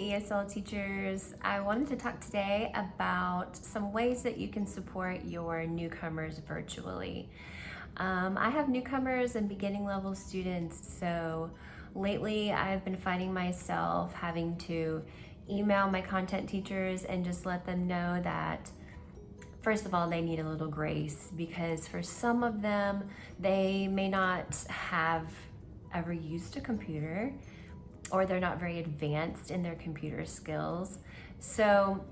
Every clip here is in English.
ESL teachers. I wanted to talk today about some ways that you can support your newcomers virtually. I have newcomers and beginning level students, so lately I've been finding myself having to email my content teachers and just let them know that first of all, they need a little grace, because for some of them, they may not have ever used a computer, or they're not very advanced in their computer skills. So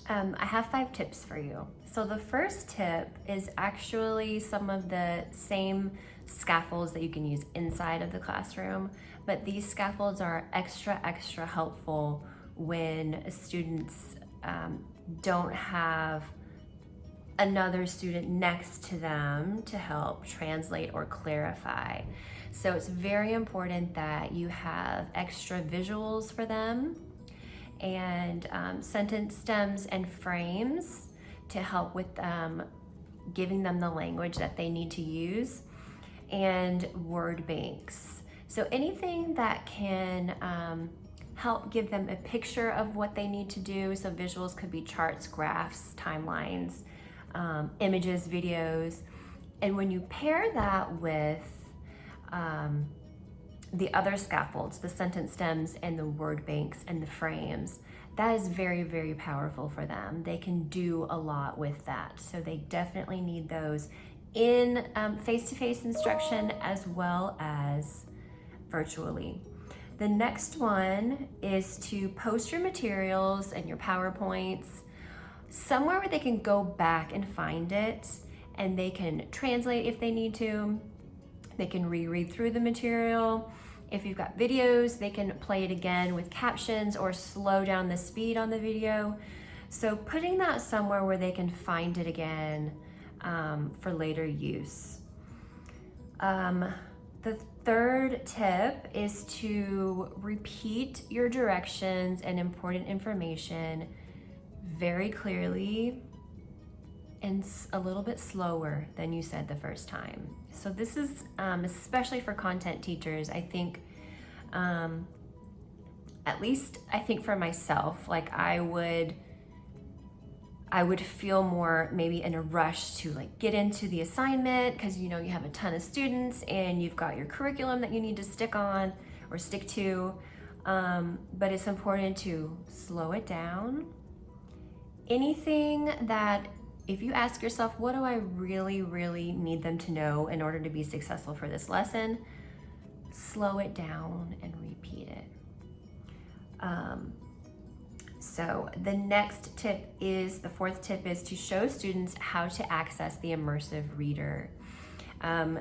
I have 5 tips for you. So the first tip is actually some of the same scaffolds that you can use inside of the classroom, but these scaffolds are extra helpful when students don't have another student next to them to help translate or clarify. So it's very important that you have extra visuals for them and sentence stems and frames to help with giving them the language that they need to use, and word banks. So anything that can help give them a picture of what they need to do. So visuals could be charts, graphs, timelines, images, videos. And when you pair that with the other scaffolds, the sentence stems and the word banks and the frames, that is very powerful for them. They can do a lot with that. So they definitely need those in face-to-face instruction as well as virtually. The next one is to post your materials and your PowerPoints somewhere where they can go back and find it, and they can translate if they need to. They can reread through the material. If you've got videos, they can play it again with captions or slow down the speed on the video. So putting that somewhere where they can find it again for later use. The third tip is to repeat your directions and important information very clearly and a little bit slower than you said the first time. So this is especially for content teachers. I think, at least I think for myself, like I would feel more maybe in a rush to like get into the assignment, because you know you have a ton of students and you've got your curriculum that you need to stick on or stick to, but it's important to slow it down. Anything that, if you ask yourself, what do I really need them to know in order to be successful for this lesson, slow it down and repeat it. So the next tip is, the fourth tip is to show students how to access the immersive reader.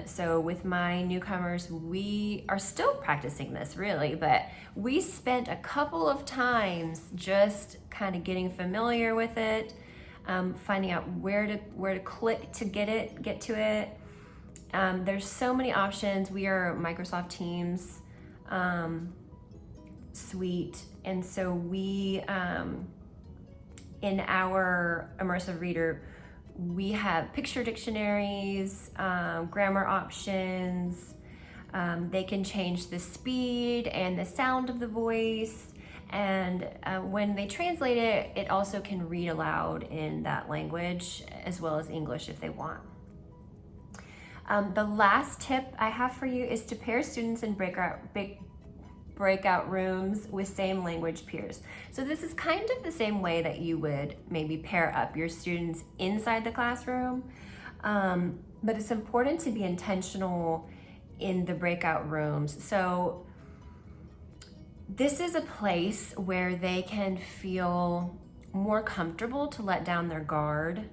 So with my newcomers, we are still practicing this really, but we spent a couple of times just kind of getting familiar with it, finding out where to click to get to it. There's so many options. We are Microsoft Teams suite, and so we in our immersive reader, we have picture dictionaries, grammar options. They can change the speed and the sound of the voice, and when they translate it, it also can read aloud in that language as well as English if they want. The last tip I have for you is to pair students in breakout rooms with same language peers. So this is kind of the same way that you would maybe pair up your students inside the classroom, but it's important to be intentional in the breakout rooms. So this is a place where they can feel more comfortable to let down their guard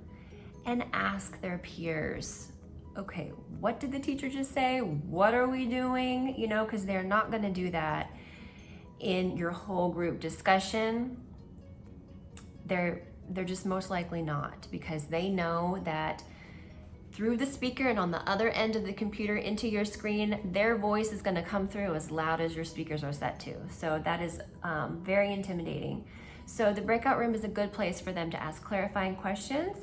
and ask their peers, okay, what did the teacher just say? What are we doing? You know, because they're not going to do that in your whole group discussion. They're just most likely not, because they know that through the speaker and on the other end of the computer into your screen, their voice is going to come through as loud as your speakers are set to. So that is very intimidating. So the breakout room is a good place for them to ask clarifying questions,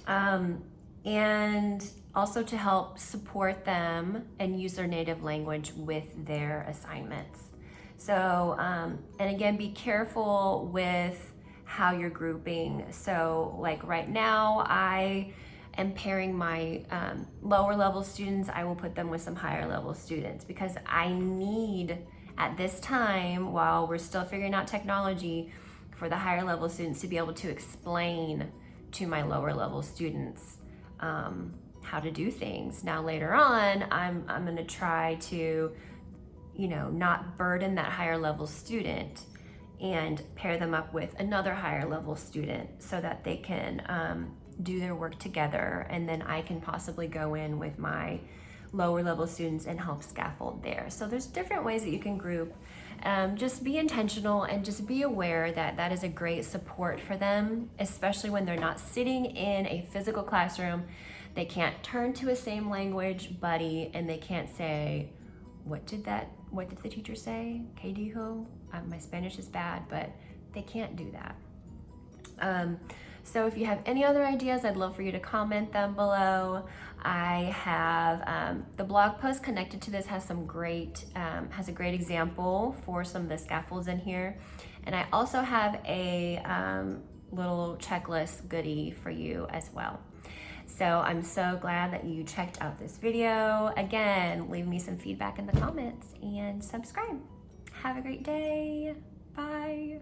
and also to help support them and use their native language with their assignments. So, and again, be careful with how you're grouping. So like right now, I am pairing my lower level students. I will put them with some higher level students because I need, at this time, while we're still figuring out technology, for the higher level students to be able to explain to my lower level students how to do things. Now later on, I'm gonna try to, you know, not burden that higher level student and pair them up with another higher level student so that they can do their work together, and then I can possibly go in with my lower level students and help scaffold there. So there's different ways that you can group. Just be intentional and just be aware that that is a great support for them, especially when they're not sitting in a physical classroom. They can't turn to a same language buddy and they can't say, what did the teacher say? ¿Qué dijo? My Spanish is bad, but they can't do that. So if you have any other ideas, I'd love for you to comment them below. I have the blog post connected to this has a great example for some of the scaffolds in here. And I also have a little checklist goodie for you as well. So I'm so glad that you checked out this video. Again, leave me some feedback in the comments and subscribe. Have a great day. Bye.